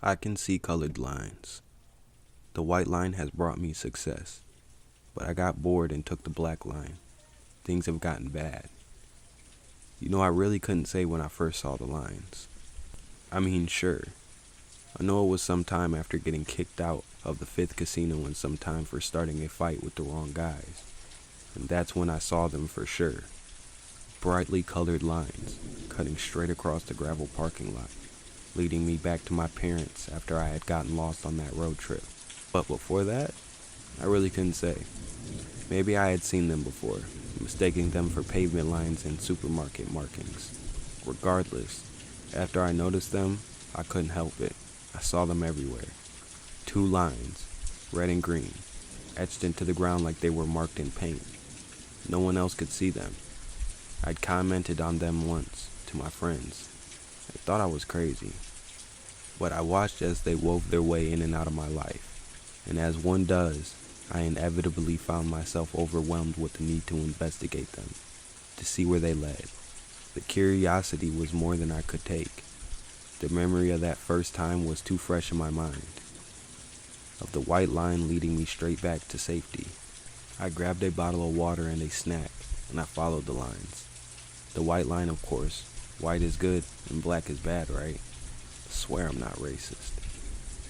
I can see colored lines. The white line has brought me success, but I got bored and took the black line. Things have gotten bad. I really couldn't say when I first saw the lines. Sure, I know it was some time after getting kicked out of the fifth casino and some time for starting a fight with the wrong guys. And that's when I saw them for sure. Brightly colored lines, cutting straight across the gravel parking lot, leading me back to my parents after I had gotten lost on that road trip. But before that, I really couldn't say. Maybe I had seen them before, mistaking them for pavement lines and supermarket markings. Regardless, after I noticed them, I couldn't help it. I saw them everywhere. Two lines, red and green, etched into the ground like they were marked in paint. No one else could see them. I'd commented on them once, to my friends. They thought I was crazy. But I watched as they wove their way in and out of my life. And as one does, I inevitably found myself overwhelmed with the need to investigate them, to see where they led. The curiosity was more than I could take. The memory of that first time was too fresh in my mind, of the white line leading me straight back to safety. I grabbed a bottle of water and a snack, and I followed the lines. The white line, of course. White is good and black is bad, right? I swear I'm not racist.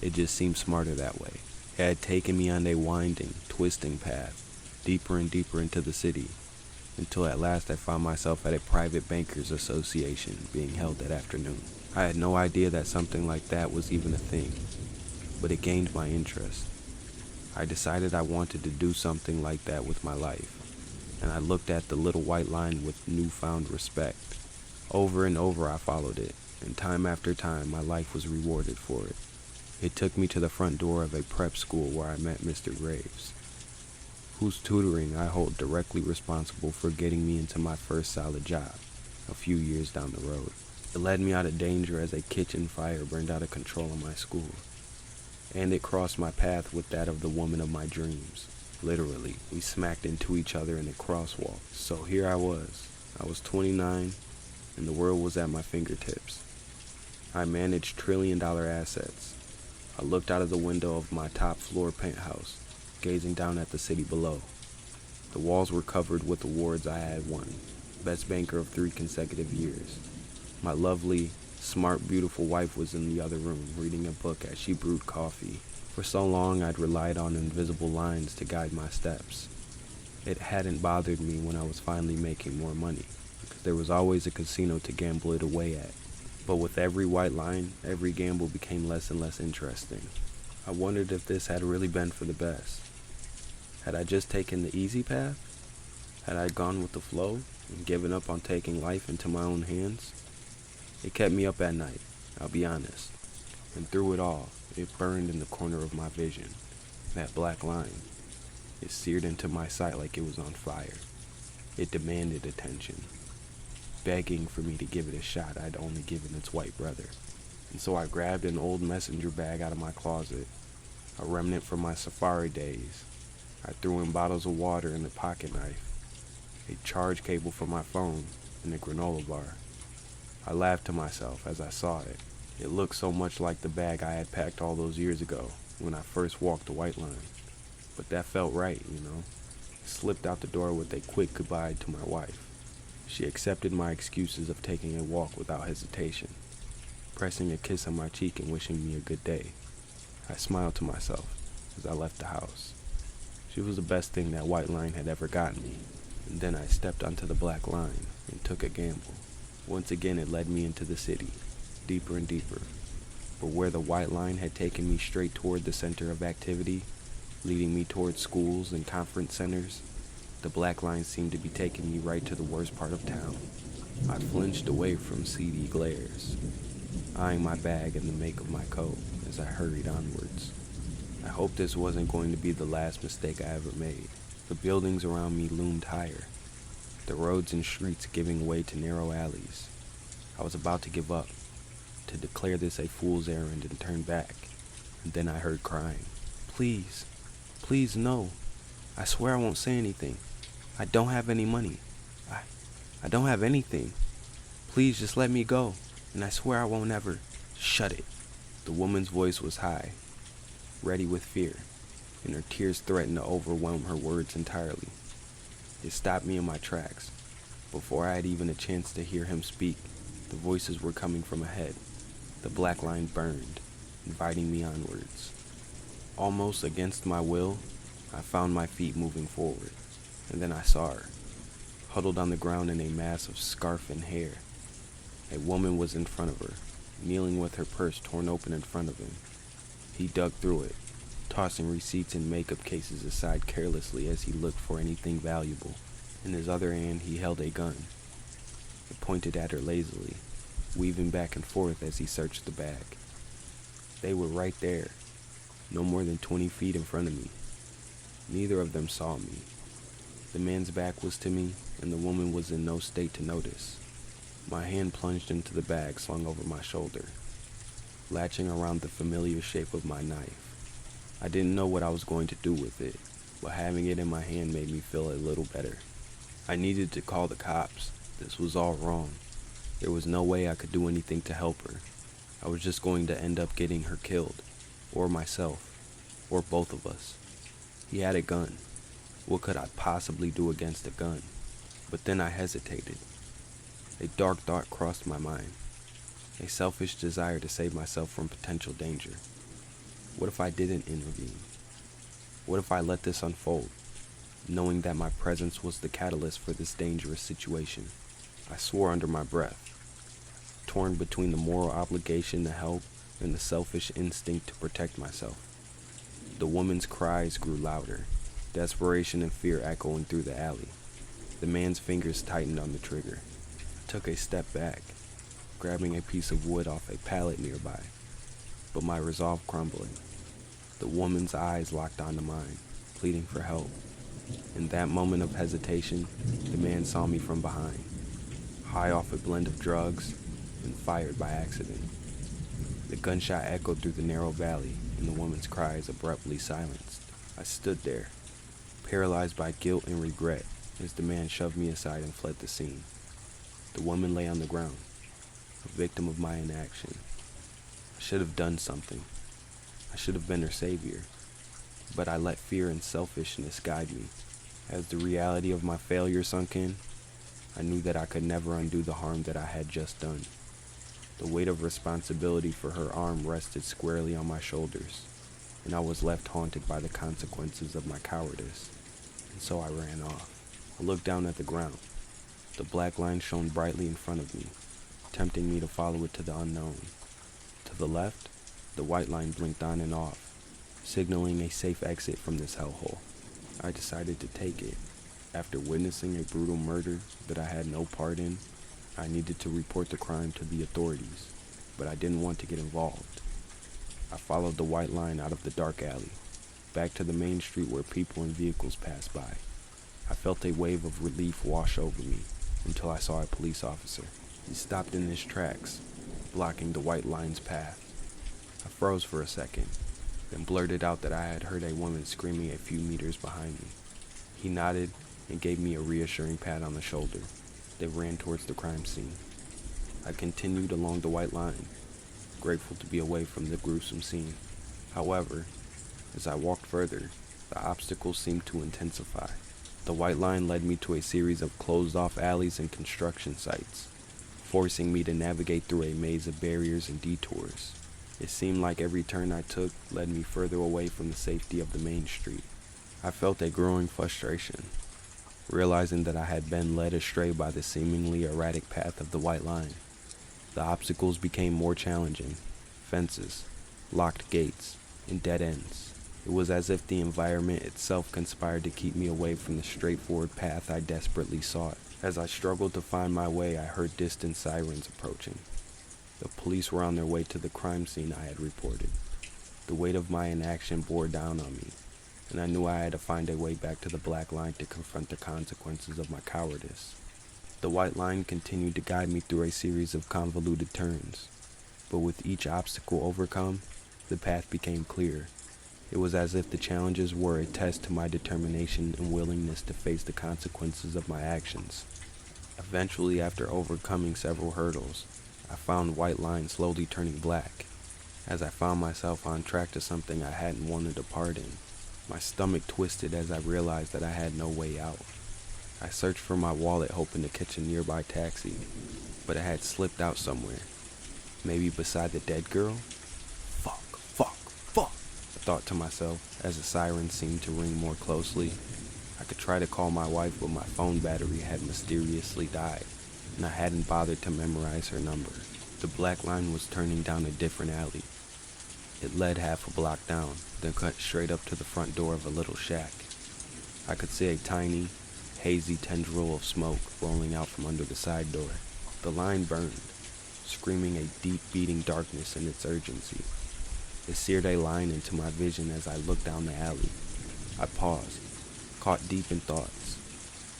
It just seemed smarter that way. It had taken me on a winding, twisting path, deeper and deeper into the city, until at last I found myself at a private bankers association being held that afternoon. I had no idea that something like that was even a thing, but it gained my interest. I decided I wanted to do something like that with my life, and I looked at the little white line with newfound respect. Over and over I followed it, and time after time my life was rewarded for it. It took me to the front door of a prep school where I met Mr. Graves, whose tutoring I hold directly responsible for getting me into my first solid job a few years down the road. It led me out of danger as a kitchen fire burned out of control in my school, and it crossed my path with that of the woman of my dreams. Literally, we smacked into each other in a crosswalk. So here I was 29, and the world was at my fingertips. I managed trillion-dollar assets. I looked out of the window of my top-floor penthouse, gazing down at the city below. The walls were covered with awards I had won. Best banker of 3 consecutive years. My lovely, smart, beautiful wife was in the other room, reading a book as she brewed coffee. For so long, I'd relied on invisible lines to guide my steps. It hadn't bothered me when I was finally making more money, because there was always a casino to gamble it away at. But with every white line, every gamble became less and less interesting. I wondered if this had really been for the best. Had I just taken the easy path? Had I gone with the flow and given up on taking life into my own hands? It kept me up at night, I'll be honest. And through it all, it burned in the corner of my vision. That black line. It seared into my sight like it was on fire. It demanded attention, begging for me to give it a shot I'd only given its white brother. And so I grabbed an old messenger bag out of my closet, a remnant from my safari days. I threw in bottles of water and a pocket knife, a charge cable for my phone, and a granola bar. I laughed to myself as I saw it. It looked so much like the bag I had packed all those years ago when I first walked the white line. But that felt right, I slipped out the door with a quick goodbye to my wife. She accepted my excuses of taking a walk without hesitation, pressing a kiss on my cheek and wishing me a good day. I smiled to myself as I left the house. She was the best thing that white line had ever gotten me. And then I stepped onto the black line and took a gamble. Once again it led me into the city, deeper and deeper. But where the white line had taken me straight toward the center of activity, leading me toward schools and conference centers, the black line seemed to be taking me right to the worst part of town. I flinched away from seedy glares, eyeing my bag and the make of my coat as I hurried onwards. I hoped this wasn't going to be the last mistake I ever made. The buildings around me loomed higher, the roads and streets giving way to narrow alleys. I was about to give up, to declare this a fool's errand and turn back, and then I heard crying. Please, please no. I swear I won't say anything. I don't have any money. I don't have anything. Please just let me go, and I swear I won't ever. Shut it. The woman's voice was high, ready with fear, and her tears threatened to overwhelm her words entirely. It stopped me in my tracks. Before I had even a chance to hear him speak, the voices were coming from ahead. The black line burned, inviting me onwards. Almost against my will, I found my feet moving forward, and then I saw her, huddled on the ground in a mass of scarf and hair. A woman was in front of her, kneeling with her purse torn open in front of him. He dug through it, tossing receipts and makeup cases aside carelessly as he looked for anything valuable. In his other hand, he held a gun. He pointed at her lazily, weaving back and forth as he searched the bag. They were right there, no more than 20 feet in front of me. Neither of them saw me. The man's back was to me, and the woman was in no state to notice. My hand plunged into the bag slung over my shoulder, latching around the familiar shape of my knife. I didn't know what I was going to do with it, but having it in my hand made me feel a little better. I needed to call the cops. This was all wrong. There was no way I could do anything to help her. I was just going to end up getting her killed, or myself, or both of us. He had a gun. What could I possibly do against a gun? But then I hesitated. A dark thought crossed my mind, a selfish desire to save myself from potential danger. What if I didn't intervene? What if I let this unfold, knowing that my presence was the catalyst for this dangerous situation? I swore under my breath, torn between the moral obligation to help and the selfish instinct to protect myself. The woman's cries grew louder, desperation and fear echoing through the alley. The man's fingers tightened on the trigger. I took a step back, grabbing a piece of wood off a pallet nearby, but my resolve crumbling. The woman's eyes locked onto mine, pleading for help. In that moment of hesitation, the man saw me from behind, high off a blend of drugs, and fired by accident. The gunshot echoed through the narrow valley, and the woman's cries abruptly silenced. I stood there, paralyzed by guilt and regret, as the man shoved me aside and fled the scene. The woman lay on the ground, a victim of my inaction. I should have done something. I should have been her savior, but I let fear and selfishness guide me. As the reality of my failure sunk in, I knew that I could never undo the harm that I had just done. The weight of responsibility for her arm rested squarely on my shoulders, and I was left haunted by the consequences of my cowardice, and so I ran off. I looked down at the ground. The black line shone brightly in front of me, tempting me to follow it to the unknown. To the left, the white line blinked on and off, signaling a safe exit from this hellhole. I decided to take it. After witnessing a brutal murder that I had no part in, I needed to report the crime to the authorities, but I didn't want to get involved. I followed the white line out of the dark alley, back to the main street where people and vehicles passed by. I felt a wave of relief wash over me until I saw a police officer. He stopped in his tracks, blocking the white line's path. I froze for a second, then blurted out that I had heard a woman screaming a few meters behind me. He nodded and gave me a reassuring pat on the shoulder. They ran towards the crime scene. I continued along the white line, grateful to be away from the gruesome scene. However, as I walked further, the obstacles seemed to intensify. The white line led me to a series of closed-off alleys and construction sites, forcing me to navigate through a maze of barriers and detours. It seemed like every turn I took led me further away from the safety of the main street. I felt a growing frustration, realizing that I had been led astray by the seemingly erratic path of the white line. The obstacles became more challenging: fences, locked gates, and dead ends. It was as if the environment itself conspired to keep me away from the straightforward path I desperately sought. As I struggled to find my way, I heard distant sirens approaching. The police were on their way to the crime scene I had reported. The weight of my inaction bore down on me, and I knew I had to find a way back to the black line to confront the consequences of my cowardice. The white line continued to guide me through a series of convoluted turns, but with each obstacle overcome, the path became clear. It was as if the challenges were a test to my determination and willingness to face the consequences of my actions. Eventually, after overcoming several hurdles, I found white line slowly turning black, As I found myself on track to something I hadn't wanted a part in, my stomach twisted as I realized that I had no way out. I searched for my wallet hoping to catch a nearby taxi, but it had slipped out somewhere. Maybe beside the dead girl? Fuck, I thought to myself as the siren seemed to ring more closely. I could try to call my wife, but my phone battery had mysteriously died, and I hadn't bothered to memorize her number. The black line was turning down a different alley. It led half a block down, then cut straight up to the front door of a little shack. I could see a tiny, hazy tendril of smoke rolling out from under the side door. The line burned, screaming a deep beating darkness in its urgency. It seared a line into my vision as I looked down the alley. I paused, caught deep in thoughts,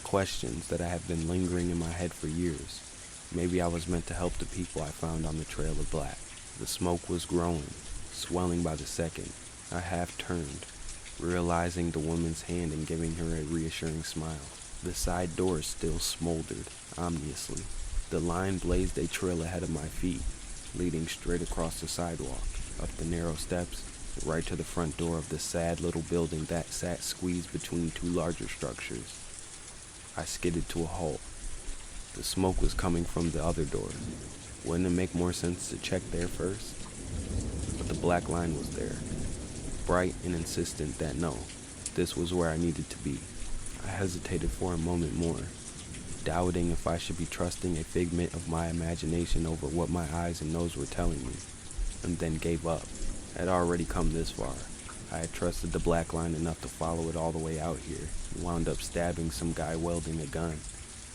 questions that had been lingering in my head for years. Maybe I was meant to help the people I found on the trail of black. The smoke was growing, swelling by the second. I half turned, realizing the woman's hand and giving her a reassuring smile. The side door still smoldered, ominously. The line blazed a trail ahead of my feet, leading straight across the sidewalk, up the narrow steps, right to the front door of the sad little building that sat squeezed between two larger structures. I skidded to a halt. The smoke was coming from the other door. Wouldn't it make more sense to check there first? But the black line was there, bright and insistent that no, this was where I needed to be. I hesitated for a moment more, doubting if I should be trusting a figment of my imagination over what my eyes and nose were telling me, and then gave up. I had already come this far. I had trusted the black line enough to follow it all the way out here, and wound up stabbing some guy wielding a gun.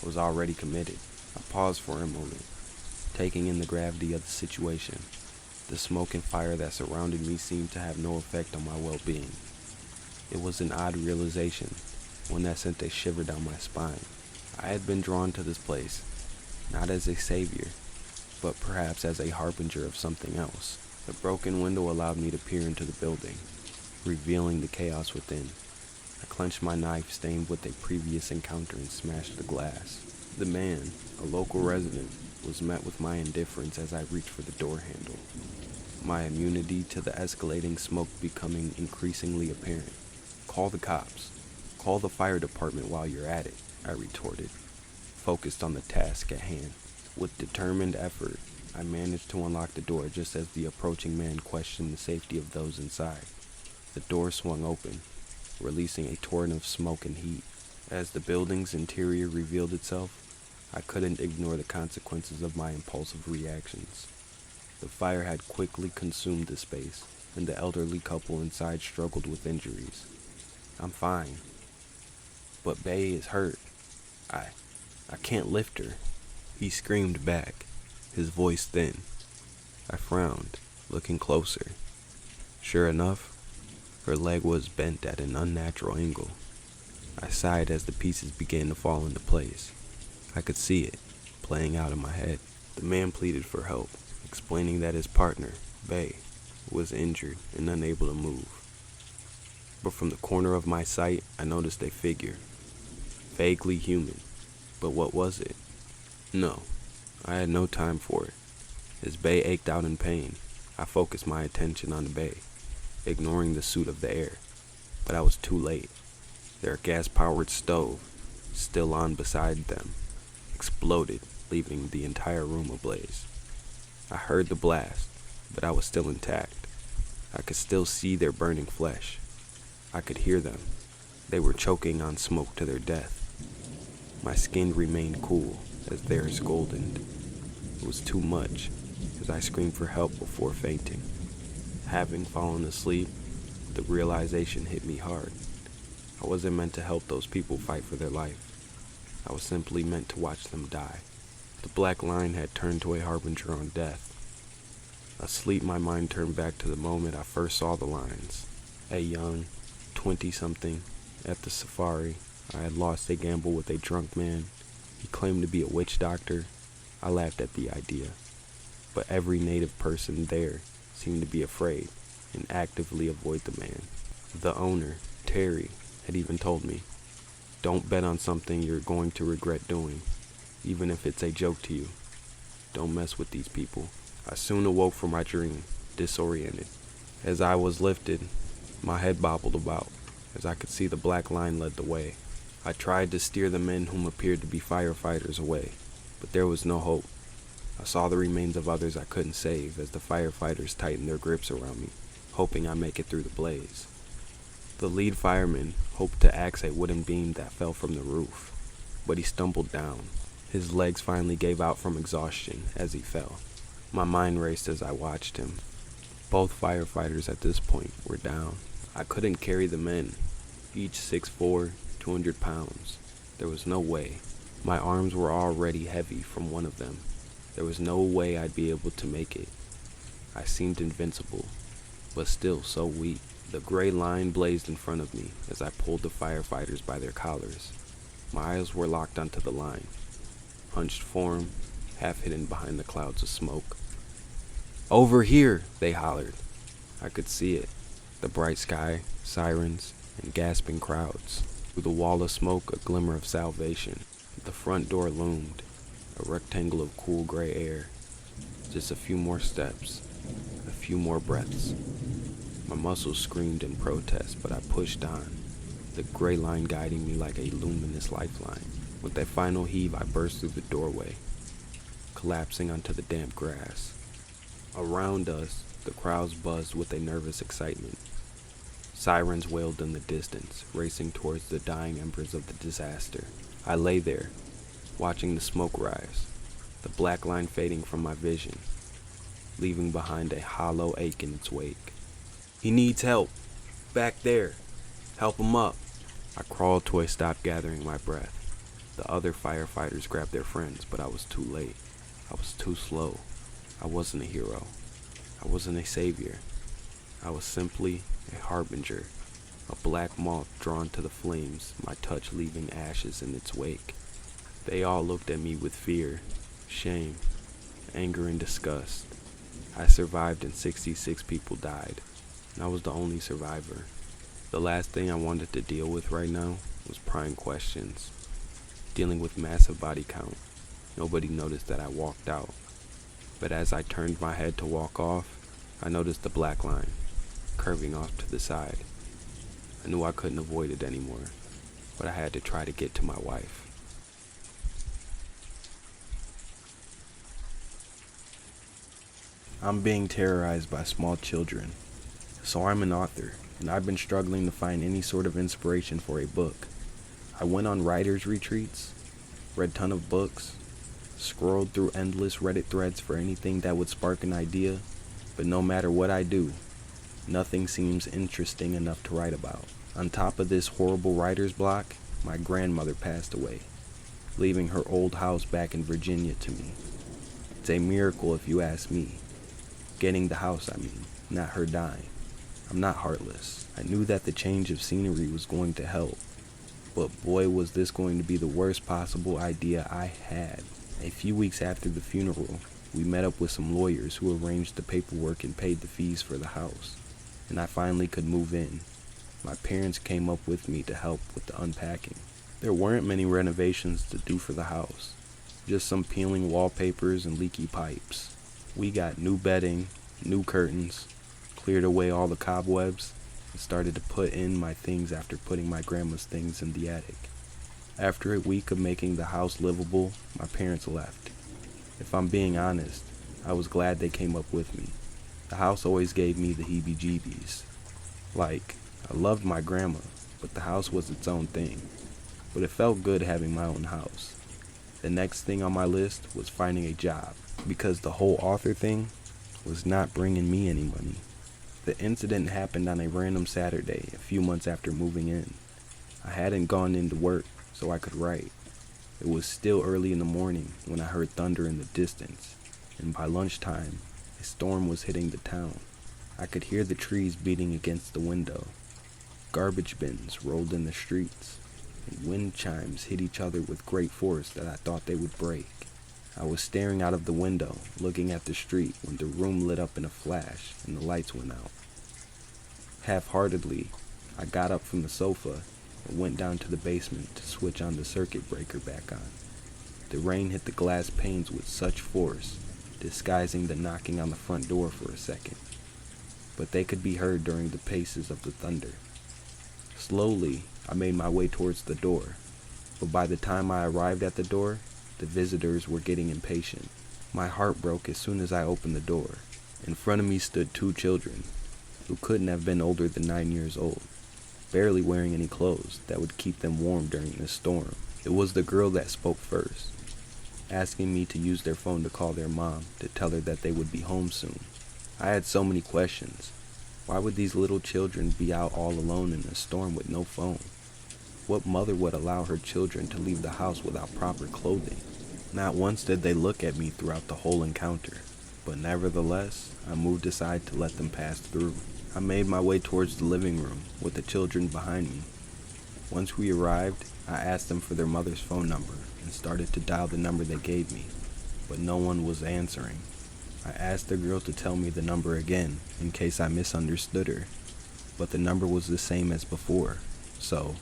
I was already committed. I paused for a moment, taking in the gravity of the situation. The smoke and fire that surrounded me seemed to have no effect on my well-being. It was an odd realization, one that sent a shiver down my spine. I had been drawn to this place, not as a savior, but perhaps as a harbinger of something else. The broken window allowed me to peer into the building, revealing the chaos within. I clenched my knife stained with a previous encounter and smashed the glass. The man, a local resident, was met with my indifference as I reached for the door handle, my immunity to the escalating smoke becoming increasingly apparent. Call the cops. Call the fire department while you're at it, I retorted, focused on the task at hand. With determined effort, I managed to unlock the door just as the approaching man questioned the safety of those inside. The door swung open, releasing a torrent of smoke and heat. As the building's interior revealed itself, I couldn't ignore the consequences of my impulsive reactions. The fire had quickly consumed the space, and the elderly couple inside struggled with injuries. I'm fine, but Bae is hurt. I can't lift her, he screamed back, his voice thin. I frowned, looking closer. Sure enough, her leg was bent at an unnatural angle. I sighed as the pieces began to fall into place. I could see it, playing out in my head. The man pleaded for help, explaining that his partner, Bae, was injured and unable to move. But from the corner of my sight, I noticed a figure, vaguely human. But what was it? No, I had no time for it. As Bae ached out in pain, I focused my attention on the Bae, ignoring the suit of the air. But I was too late. Their gas-powered stove, still on beside them, exploded, leaving the entire room ablaze. I heard the blast, but I was still intact. I could still see their burning flesh. I could hear them. They were choking on smoke to their death. My skin remained cool as theirs goldened. It was too much, as I screamed for help before fainting. Having fallen asleep, the realization hit me hard. I wasn't meant to help those people fight for their life. I was simply meant to watch them die. The black line had turned to a harbinger on death. Asleep, my mind turned back to the moment I first saw the lines. A young, 20-something, at the safari. I had lost a gamble with a drunk man. He claimed to be a witch doctor. I laughed at the idea. But every native person there seemed to be afraid and actively avoid the man. The owner, Terry, had even told me, "Don't bet on something you're going to regret doing, even if it's a joke to you. Don't mess with these people." I soon awoke from my dream, disoriented. As I was lifted, my head bobbled about, as I could see the black line led the way. I tried to steer the men whom appeared to be firefighters away, but there was no hope. I saw the remains of others I couldn't save as the firefighters tightened their grips around me, hoping I'd make it through the blaze. The lead fireman hoped to axe a wooden beam that fell from the roof, but he stumbled down. His legs finally gave out from exhaustion as he fell. My mind raced as I watched him. Both firefighters at this point were down. I couldn't carry the men, each 6'4", 200 pounds. There was no way. My arms were already heavy from one of them. There was no way I'd be able to make it. I seemed invincible, but still so weak. The gray line blazed in front of me as I pulled the firefighters by their collars. My eyes were locked onto the line, hunched form, half hidden behind the clouds of smoke. "Over here!" they hollered. I could see it. The bright sky, sirens, and gasping crowds. Through the wall of smoke, a glimmer of salvation. The front door loomed, a rectangle of cool gray air. Just a few more steps, a few more breaths. My muscles screamed in protest, but I pushed on, the gray line guiding me like a luminous lifeline. With that final heave, I burst through the doorway, collapsing onto the damp grass. Around us, the crowds buzzed with a nervous excitement. Sirens wailed in the distance, racing towards the dying embers of the disaster. I lay there, watching the smoke rise, the black line fading from my vision, leaving behind a hollow ache in its wake. "He needs help. Back there. Help him up." I crawled till I stopped gathering my breath. The other firefighters grabbed their friends, but I was too late. I was too slow. I wasn't a hero. I wasn't a savior. I was simply a harbinger, a black moth drawn to the flames, my touch leaving ashes in its wake. They all looked at me with fear, shame, anger, and disgust. I survived and 66 people died, and I was the only survivor. The last thing I wanted to deal with right now was prying questions. Dealing with massive body count, nobody noticed that I walked out. But as I turned my head to walk off, I noticed the black line, curving off to the side. I knew I couldn't avoid it anymore, but I had to try to get to my wife. I'm being terrorized by small children. So I'm an author, and I've been struggling to find any sort of inspiration for a book. I went on writers' retreats, read a ton of books, scrolled through endless Reddit threads for anything that would spark an idea, but no matter what I do, nothing seems interesting enough to write about. On top of this horrible writer's block, my grandmother passed away, leaving her old house back in Virginia to me. It's a miracle if you ask me. Getting the house, I mean, not her dying. I'm not heartless. I knew that the change of scenery was going to help, but boy was this going to be the worst possible idea I had. A few weeks after the funeral, we met up with some lawyers who arranged the paperwork and paid the fees for the house, and I finally could move in. My parents came up with me to help with the unpacking. There weren't many renovations to do for the house, just some peeling wallpapers and leaky pipes. We got new bedding, new curtains, cleared away all the cobwebs, and started to put in my things after putting my grandma's things in the attic. After a week of making the house livable, my parents left. If I'm being honest, I was glad they came up with me. The house always gave me the heebie-jeebies. Like, I loved my grandma, but the house was its own thing. But it felt good having my own house. The next thing on my list was finding a job, because the whole author thing was not bringing me any money. The incident happened on a random Saturday, a few months after moving in. I hadn't gone into work, so I could write. It was still early in the morning when I heard thunder in the distance, and by lunchtime, a storm was hitting the town. I could hear the trees beating against the window. Garbage bins rolled in the streets, and wind chimes hit each other with great force that I thought they would break. I was staring out of the window, looking at the street, when the room lit up in a flash and the lights went out. Half-heartedly, I got up from the sofa and went down to the basement to switch on the circuit breaker back on. The rain hit the glass panes with such force, disguising the knocking on the front door for a second. but they could be heard during the paces of the thunder. Slowly, I made my way towards the door, but by the time I arrived at the door, the visitors were getting impatient. My heart broke as soon as I opened the door. In front of me stood two children, who couldn't have been older than 9 years old, barely wearing any clothes that would keep them warm during this storm. It was the girl that spoke first, asking me to use their phone to call their mom to tell her that they would be home soon. I had so many questions. Why would these little children be out all alone in a storm with no phone? What mother would allow her children to leave the house without proper clothing? Not once did they look at me throughout the whole encounter, but nevertheless, I moved aside to let them pass through. I made my way towards the living room with the children behind me. Once we arrived, I asked them for their mother's phone number and started to dial the number they gave me, but no one was answering. I asked the girl to tell me the number again in case I misunderstood her, but the number was the same as before, so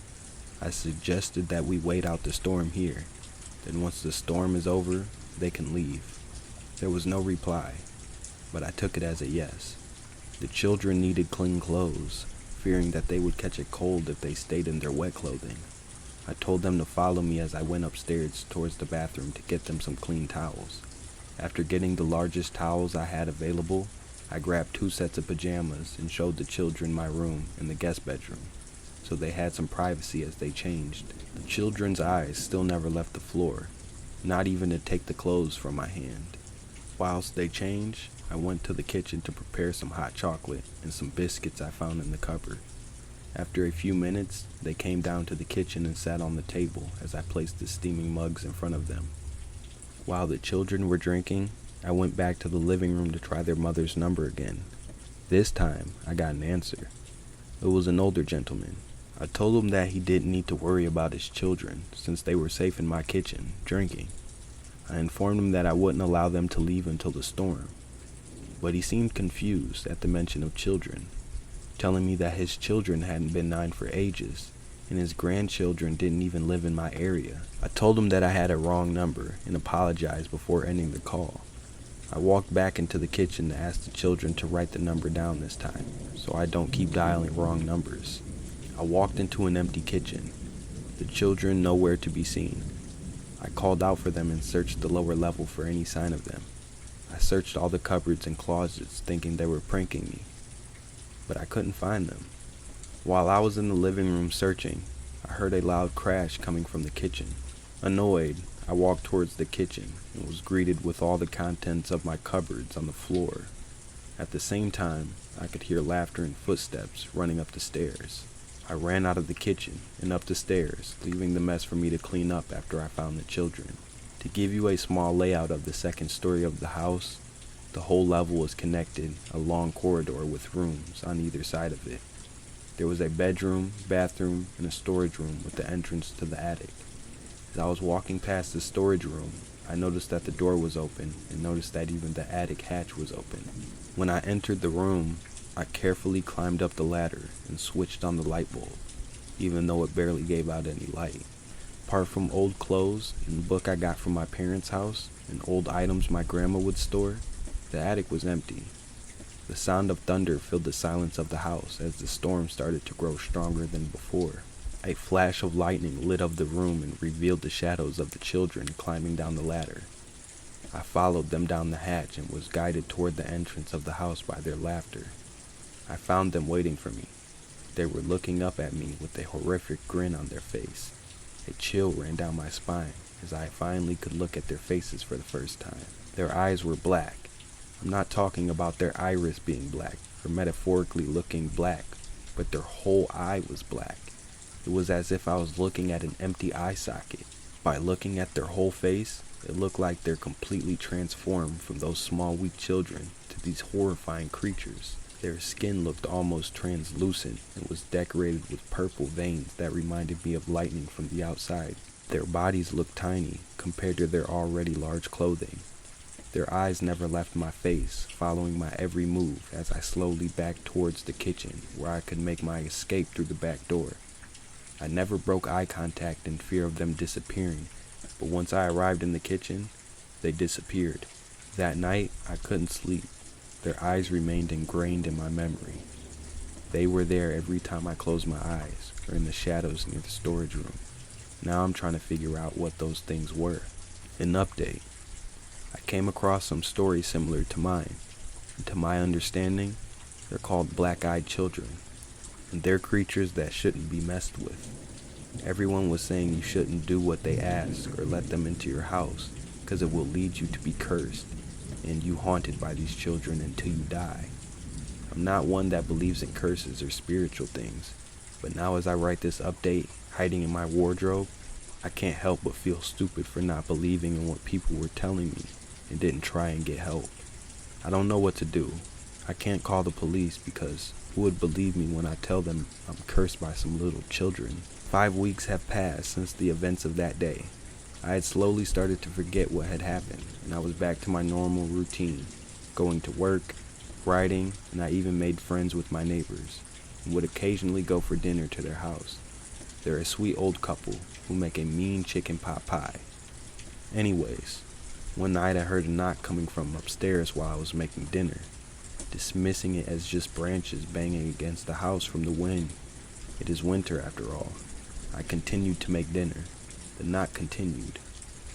I suggested that we wait out the storm here. Then once the storm is over, they can leave. There was no reply, but I took it as a yes. The children needed clean clothes, fearing that they would catch a cold if they stayed in their wet clothing. I told them to follow me as I went upstairs towards the bathroom to get them some clean towels. After getting the largest towels I had available, I grabbed 2 sets of pajamas and showed the children my room and the guest bedroom, so they had some privacy as they changed. The children's eyes still never left the floor, not even to take the clothes from my hand. Whilst they changed, I went to the kitchen to prepare some hot chocolate and some biscuits I found in the cupboard. After a few minutes, they came down to the kitchen and sat on the table as I placed the steaming mugs in front of them. While the children were drinking, I went back to the living room to try their mother's number again. This time, I got an answer. It was an older gentleman. I told him that he didn't need to worry about his children since they were safe in my kitchen, drinking. I informed him that I wouldn't allow them to leave until the storm, but he seemed confused at the mention of children, telling me that his children hadn't been 9 for ages, and his grandchildren didn't even live in my area. I told him that I had a wrong number and apologized before ending the call. I walked back into the kitchen to ask the children to write the number down this time, so I don't keep dialing wrong numbers. I walked into an empty kitchen, the children nowhere to be seen. I called out for them and searched the lower level for any sign of them. I searched all the cupboards and closets thinking they were pranking me, but I couldn't find them. While I was in the living room searching, I heard a loud crash coming from the kitchen. Annoyed, I walked towards the kitchen and was greeted with all the contents of my cupboards on the floor. At the same time, I could hear laughter and footsteps running up the stairs. I ran out of the kitchen and up the stairs, leaving the mess for me to clean up after I found the children. To give you a small layout of the second story of the house, the whole level was connected, a long corridor with rooms on either side of it. There was a bedroom, bathroom, and a storage room with the entrance to the attic. As I was walking past the storage room, I noticed that the door was open and noticed that even the attic hatch was open. When I entered the room, I carefully climbed up the ladder and switched on the light bulb, even though it barely gave out any light. Apart from old clothes and a book I got from my parents' house and old items my grandma would store, the attic was empty. The sound of thunder filled the silence of the house as the storm started to grow stronger than before. A flash of lightning lit up the room and revealed the shadows of the children climbing down the ladder. I followed them down the hatch and was guided toward the entrance of the house by their laughter. I found them waiting for me. They were looking up at me with a horrific grin on their face. A chill ran down my spine as I finally could look at their faces for the first time. Their eyes were black. I'm not talking about their iris being black or metaphorically looking black, but their whole eye was black. It was as if I was looking at an empty eye socket. By looking at their whole face, it looked like they're completely transformed from those small weak children to these horrifying creatures. Their skin looked almost translucent and was decorated with purple veins that reminded me of lightning from the outside. Their bodies looked tiny compared to their already large clothing. Their eyes never left my face, following my every move as I slowly backed towards the kitchen where I could make my escape through the back door. I never broke eye contact in fear of them disappearing, but once I arrived in the kitchen, they disappeared. That night, I couldn't sleep. Their eyes remained ingrained in my memory. They were there every time I closed my eyes, or in the shadows near the storage room. Now I'm trying to figure out what those things were. An update. I came across some stories similar to mine, and to my understanding, they're called black-eyed children, and they're creatures that shouldn't be messed with. Everyone was saying you shouldn't do what they ask or let them into your house, because it will lead you to be cursed, and you haunted by these children until you die. I'm not one that believes in curses or spiritual things, but now as I write this update, hiding in my wardrobe, I can't help but feel stupid for not believing in what people were telling me and didn't try and get help. I don't know what to do. I can't call the police because who would believe me when I tell them I'm cursed by some little children? 5 weeks have passed since the events of that day. I had slowly started to forget what had happened, and I was back to my normal routine, going to work, writing, and I even made friends with my neighbors, and would occasionally go for dinner to their house. They're a sweet old couple who make a mean chicken pot pie. Anyways, one night I heard a knock coming from upstairs while I was making dinner, dismissing it as just branches banging against the house from the wind. It is winter after all. I continued to make dinner. The knock continued,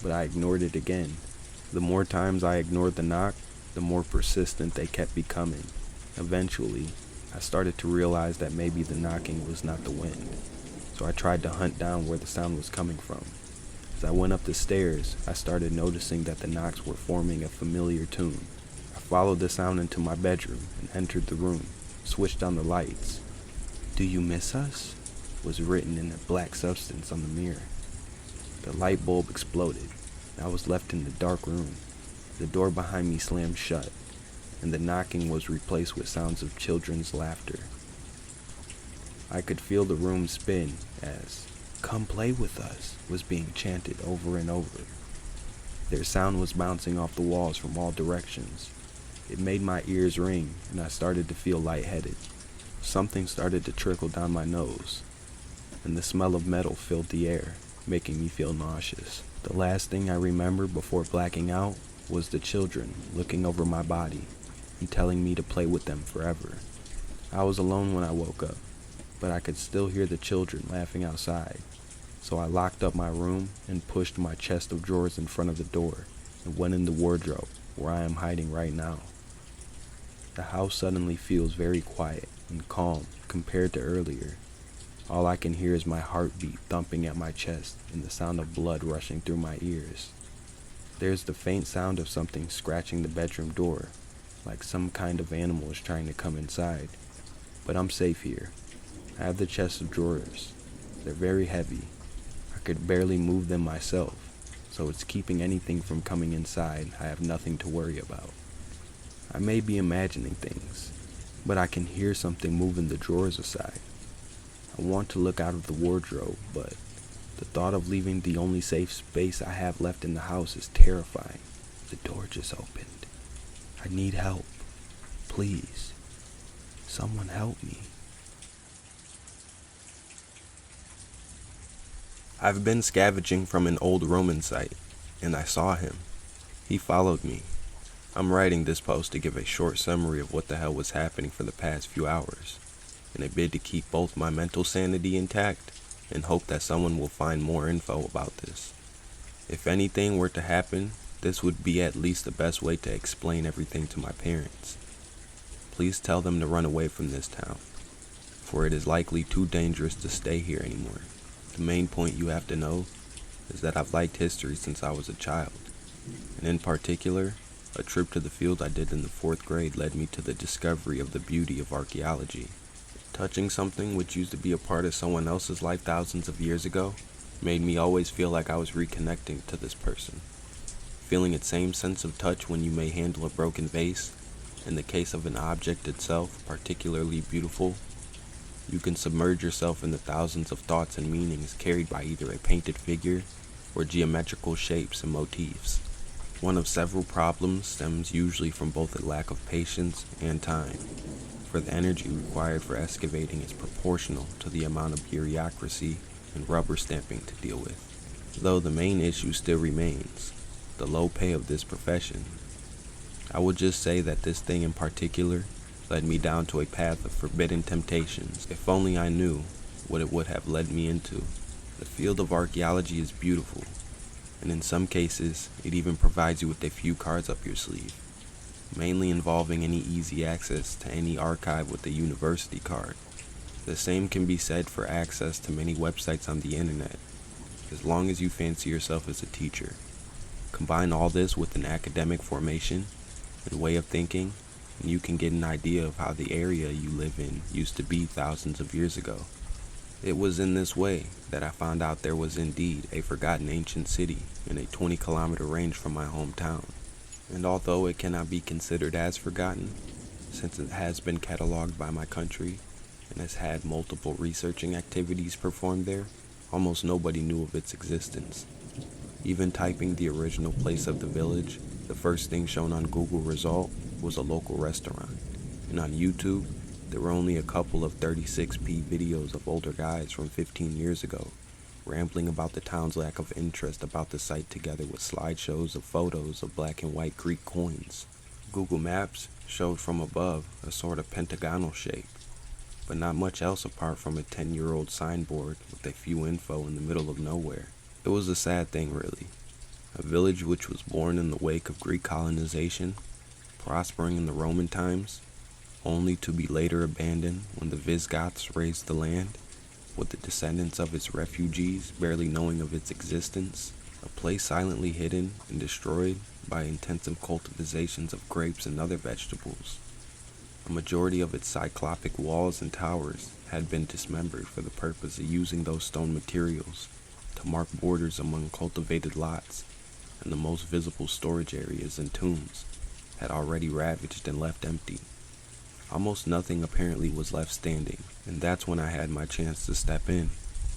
but I ignored it again. The more times I ignored the knock, the more persistent they kept becoming. Eventually, I started to realize that maybe the knocking was not the wind, so I tried to hunt down where the sound was coming from. As I went up the stairs, I started noticing that the knocks were forming a familiar tune. I followed the sound into my bedroom and entered the room, switched on the lights. "Do you miss us?" was written in a black substance on the mirror. The light bulb exploded, and I was left in the dark room. The door behind me slammed shut, and the knocking was replaced with sounds of children's laughter. I could feel the room spin as "Come play with us" was being chanted over and over. Their sound was bouncing off the walls from all directions. It made my ears ring, and I started to feel lightheaded. Something started to trickle down my nose, and the smell of metal filled the air, making me feel nauseous. The last thing I remember before blacking out was the children looking over my body and telling me to play with them forever. I was alone when I woke up, but I could still hear the children laughing outside, so I locked up my room and pushed my chest of drawers in front of the door and went in the wardrobe where I am hiding right now. The house suddenly feels very quiet and calm compared to earlier. All I can hear is my heartbeat thumping at my chest and the sound of blood rushing through my ears. There's the faint sound of something scratching the bedroom door, like some kind of animal is trying to come inside. But I'm safe here. I have the chest of drawers. They're very heavy. I could barely move them myself, so it's keeping anything from coming inside. I have nothing to worry about. I may be imagining things, but I can hear something moving the drawers aside. I want to look out of the wardrobe, but the thought of leaving the only safe space I have left in the house is terrifying. The door just opened. I need help. Please. Someone help me. I've been scavenging from an old Roman site, and I saw him. He followed me. I'm writing this post to give a short summary of what the hell was happening for the past few hours, in a bid to keep both my mental sanity intact and hope that someone will find more info about this. If anything were to happen, this would be at least the best way to explain everything to my parents. Please tell them to run away from this town, for it is likely too dangerous to stay here anymore. The main point you have to know is that I've liked history since I was a child, and in particular, a trip to the field I did in the 4th grade led me to the discovery of the beauty of archaeology. Touching something which used to be a part of someone else's life thousands of years ago made me always feel like I was reconnecting to this person. Feeling its same sense of touch when you may handle a broken vase, in the case of an object itself particularly beautiful, you can submerge yourself in the thousands of thoughts and meanings carried by either a painted figure or geometrical shapes and motifs. One of several problems stems usually from both a lack of patience and time, for the energy required for excavating is proportional to the amount of bureaucracy and rubber stamping to deal with. Though the main issue still remains, the low pay of this profession. I would just say that this thing in particular led me down to a path of forbidden temptations. If only I knew what it would have led me into. The field of archaeology is beautiful, and in some cases, it even provides you with a few cards up your sleeve, mainly involving any easy access to any archive with a university card. The same can be said for access to many websites on the internet, as long as you fancy yourself as a teacher. Combine all this with an academic formation and way of thinking, and you can get an idea of how the area you live in used to be thousands of years ago. It was in this way that I found out there was indeed a forgotten ancient city in a 20-kilometer range from my hometown. And although it cannot be considered as forgotten, since it has been cataloged by my country and has had multiple researching activities performed there, almost nobody knew of its existence. Even typing the original place of the village, the first thing shown on Google result was a local restaurant. And on YouTube, there were only a couple of 36p videos of older guys from 15 years ago, rambling about the town's lack of interest about the site together with slideshows of photos of black and white Greek coins. Google Maps showed from above a sort of pentagonal shape, but not much else apart from a 10-year-old signboard with a few info in the middle of nowhere. It was a sad thing, really. A village which was born in the wake of Greek colonization, prospering in the Roman times, only to be later abandoned when the Visigoths razed the land, with the descendants of its refugees barely knowing of its existence, a place silently hidden and destroyed by intensive cultivations of grapes and other vegetables. A majority of its cyclopic walls and towers had been dismembered for the purpose of using those stone materials to mark borders among cultivated lots, and the most visible storage areas and tombs had already ravaged and left empty. Almost nothing apparently was left standing, and that's when I had my chance to step in.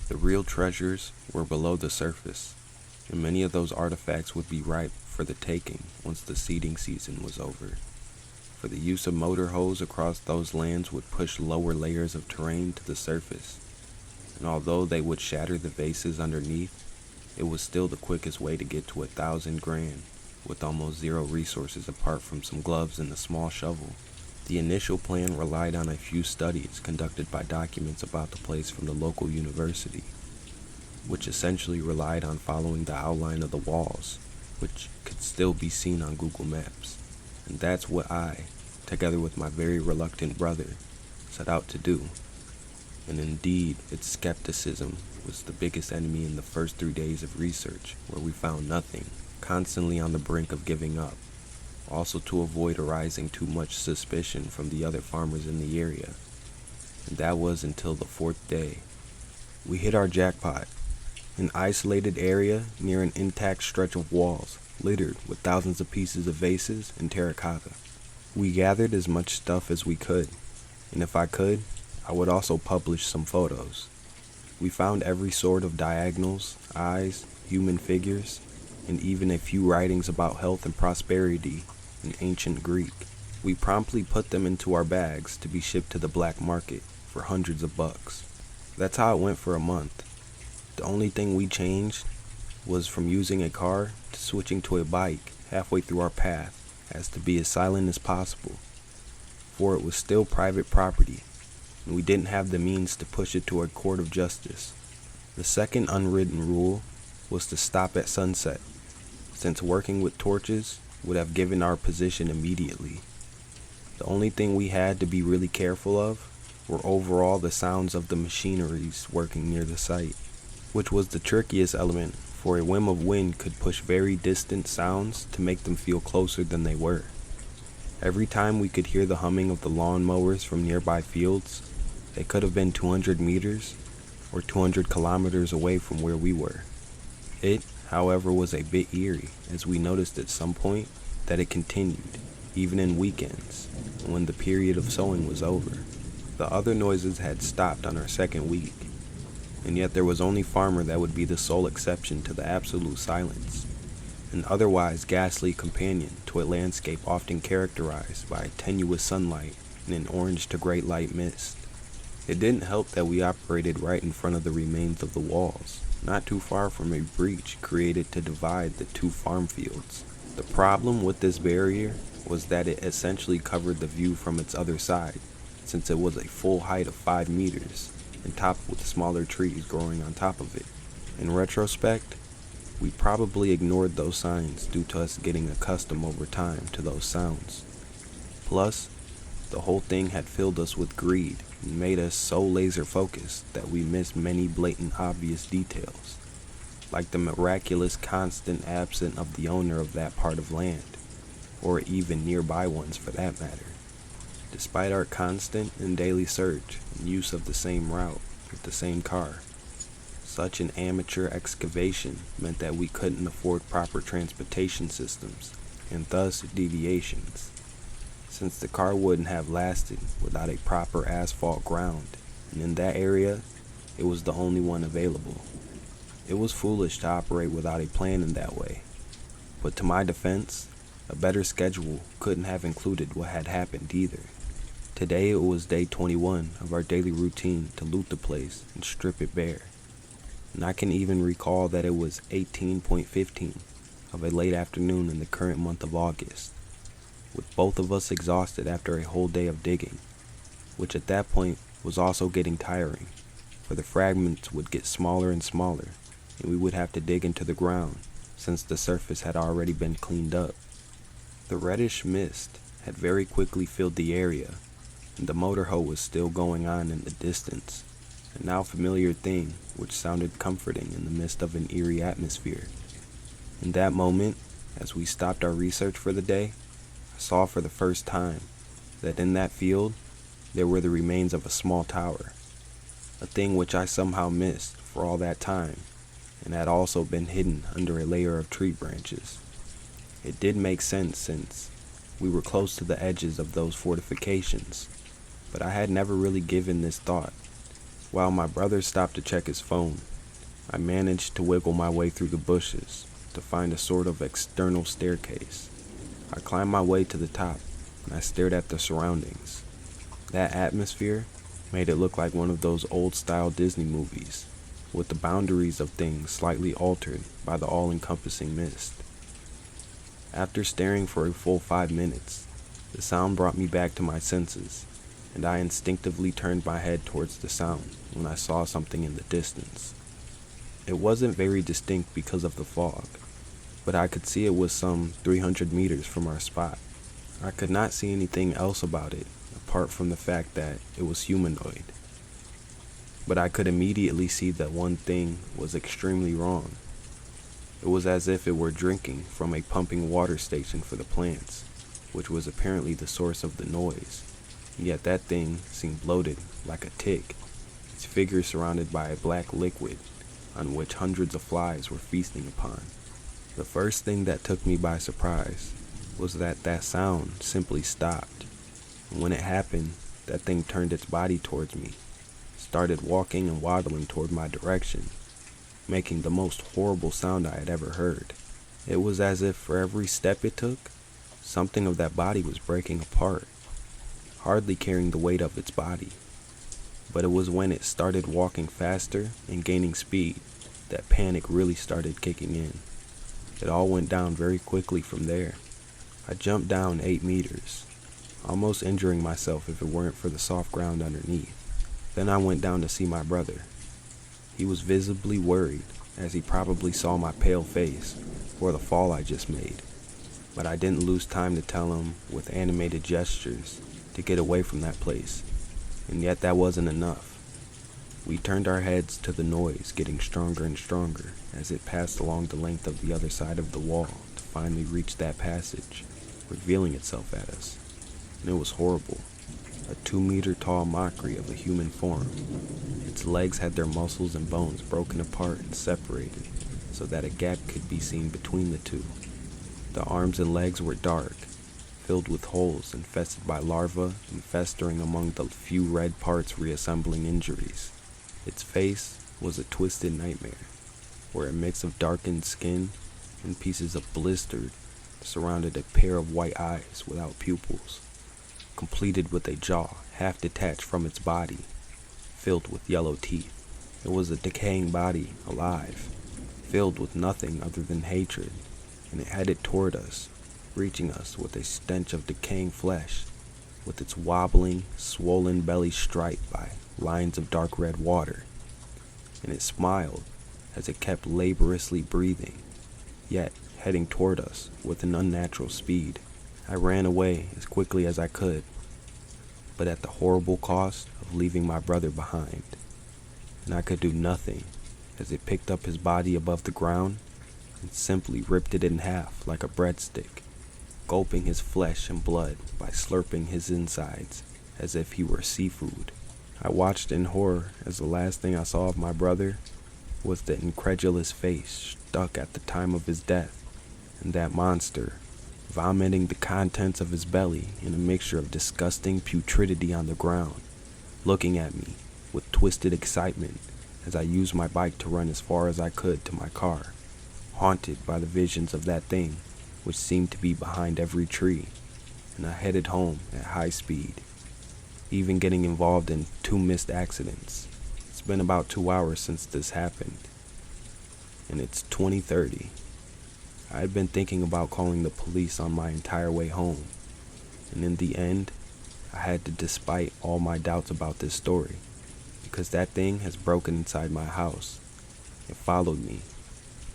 The real treasures were below the surface, and many of those artifacts would be ripe for the taking once the seeding season was over. For the use of motor hose across those lands would push lower layers of terrain to the surface, and although they would shatter the vases underneath, it was still the quickest way to get to 1,000 grand, with almost zero resources apart from some gloves and a small shovel. The initial plan relied on a few studies conducted by documents about the place from the local university, which essentially relied on following the outline of the walls, which could still be seen on Google Maps. And that's what I, together with my very reluctant brother, set out to do. And indeed, its skepticism was the biggest enemy in the first 3 days of research, where we found nothing, constantly on the brink of giving up. Also to avoid arising too much suspicion from the other farmers in the area. And that was until the 4th day. We hit our jackpot, an isolated area near an intact stretch of walls, littered with thousands of pieces of vases and terracotta. We gathered as much stuff as we could, and if I could, I would also publish some photos. We found every sort of diagonals, eyes, human figures, and even a few writings about health and prosperity in ancient Greek. We promptly put them into our bags to be shipped to the black market for hundreds of bucks. That's how it went for a month. The only thing we changed was from using a car to switching to a bike halfway through our path, as to be as silent as possible, for it was still private property, and we didn't have the means to push it to a court of justice. The second unwritten rule was to stop at sunset, since working with torches would have given our position immediately. The only thing we had to be really careful of were overall the sounds of the machineries working near the site, which was the trickiest element, for a whim of wind could push very distant sounds to make them feel closer than they were. Every time we could hear the humming of the lawn mowers from nearby fields, they could have been 200 meters or 200 kilometers away from where we were. It, however, was a bit eerie, as we noticed at some point that it continued, even in weekends, when the period of sowing was over. The other noises had stopped on our second week, and yet there was only Farmer that would be the sole exception to the absolute silence, an otherwise ghastly companion to a landscape often characterized by tenuous sunlight and an orange to gray light mist. It didn't help that we operated right in front of the remains of the walls, not too far from a breach created to divide the two farm fields. The problem with this barrier was that it essentially covered the view from its other side, since it was a full height of 5 meters and topped with smaller trees growing on top of it. In retrospect, we probably ignored those signs due to us getting accustomed over time to those sounds. Plus, the whole thing had filled us with greed and made us so laser focused that we missed many blatant obvious details, like the miraculous constant absence of the owner of that part of land, or even nearby ones for that matter. Despite our constant and daily search and use of the same route with the same car, such an amateur excavation meant that we couldn't afford proper transportation systems and thus deviations, since the car wouldn't have lasted without a proper asphalt ground, and in that area, it was the only one available. It was foolish to operate without a plan in that way, but to my defense, a better schedule couldn't have included what had happened either. Today it was day 21 of our daily routine to loot the place and strip it bare, and I can even recall that it was 18.15 of a late afternoon in the current month of August, with both of us exhausted after a whole day of digging, which at that point was also getting tiring, for the fragments would get smaller and smaller, and we would have to dig into the ground since the surface had already been cleaned up. The reddish mist had very quickly filled the area, and the motor hoe was still going on in the distance, a now familiar thing which sounded comforting in the midst of an eerie atmosphere. In that moment, as we stopped our research for the day, I saw for the first time that in that field there were the remains of a small tower, a thing which I somehow missed for all that time and had also been hidden under a layer of tree branches. It did make sense since we were close to the edges of those fortifications, but I had never really given this thought. While my brother stopped to check his phone, I managed to wiggle my way through the bushes to find a sort of external staircase. I climbed my way to the top, and I stared at the surroundings. That atmosphere made it look like one of those old-style Disney movies, with the boundaries of things slightly altered by the all-encompassing mist. After staring for a full 5 minutes, the sound brought me back to my senses, and I instinctively turned my head towards the sound when I saw something in the distance. It wasn't very distinct because of the fog, but I could see it was some 300 meters from our spot. I could not see anything else about it apart from the fact that it was humanoid. But I could immediately see that one thing was extremely wrong. It was as if it were drinking from a pumping water station for the plants, which was apparently the source of the noise. Yet that thing seemed bloated like a tick, its figure surrounded by a black liquid on which hundreds of flies were feasting upon. The first thing that took me by surprise was that sound simply stopped. And when it happened, that thing turned its body towards me, started walking and waddling toward my direction, making the most horrible sound I had ever heard. It was as if for every step it took, something of that body was breaking apart, hardly carrying the weight of its body. But it was when it started walking faster and gaining speed that panic really started kicking in. It all went down very quickly from there. I jumped down 8 meters, almost injuring myself if it weren't for the soft ground underneath. Then I went down to see my brother. He was visibly worried, as he probably saw my pale face or the fall I just made. But I didn't lose time to tell him with animated gestures to get away from that place. And yet that wasn't enough. We turned our heads to the noise getting stronger and stronger as it passed along the length of the other side of the wall to finally reach that passage, revealing itself at us. And it was horrible. A 2-meter tall mockery of a human form. Its legs had their muscles and bones broken apart and separated so that a gap could be seen between the two. The arms and legs were dark, filled with holes infested by larvae and festering among the few red parts reassembling injuries. Its face was a twisted nightmare, where a mix of darkened skin and pieces of blistered surrounded a pair of white eyes without pupils, completed with a jaw half detached from its body, filled with yellow teeth. It was a decaying body, alive, filled with nothing other than hatred, and it headed toward us, reaching us with a stench of decaying flesh, with its wobbling, swollen belly striped by lines of dark red water. And it smiled as it kept laboriously breathing, yet heading toward us with an unnatural speed. I ran away as quickly as I could, but at the horrible cost of leaving my brother behind. And I could do nothing as it picked up his body above the ground and simply ripped it in half like a breadstick, gulping his flesh and blood by slurping his insides as if he were seafood. I watched in horror as the last thing I saw of my brother was the incredulous face stuck at the time of his death, and that monster vomiting the contents of his belly in a mixture of disgusting putridity on the ground, looking at me with twisted excitement as I used my bike to run as far as I could to my car, haunted by the visions of that thing which seemed to be behind every tree, and I headed home at high speed, even getting involved in 2 missed accidents. It's been about 2 hours since this happened, and it's 20:30. I had been thinking about calling the police on my entire way home, and in the end, I had to, despite all my doubts about this story, because that thing has broken inside my house. It followed me.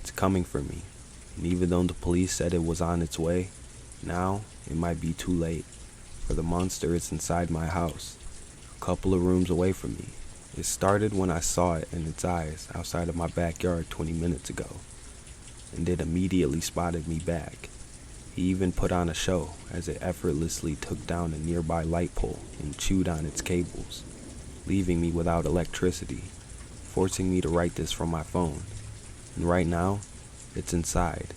It's coming for me, and even though the police said it was on its way, now it might be too late, for the monster is inside my house, a couple of rooms away from me. It started when I saw it in its eyes outside of my backyard 20 minutes ago, and it immediately spotted me back. He even put on a show as it effortlessly took down a nearby light pole and chewed on its cables, leaving me without electricity, forcing me to write this from my phone. And right now, it's inside,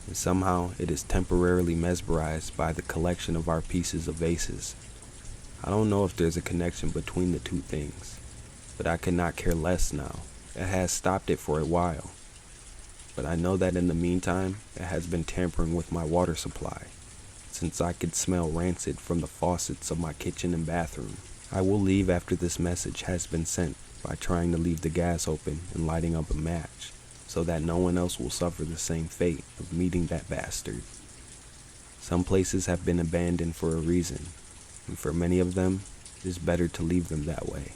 and somehow it is temporarily mesmerized by the collection of our pieces of vases. I don't know if there's a connection between the two things, but I could not care less now. It has stopped it for a while, but I know that in the meantime, it has been tampering with my water supply, since I could smell rancid from the faucets of my kitchen and bathroom. I will leave after this message has been sent by trying to leave the gas open and lighting up a match, so that no one else will suffer the same fate of meeting that bastard. Some places have been abandoned for a reason, and for many of them, it is better to leave them that way.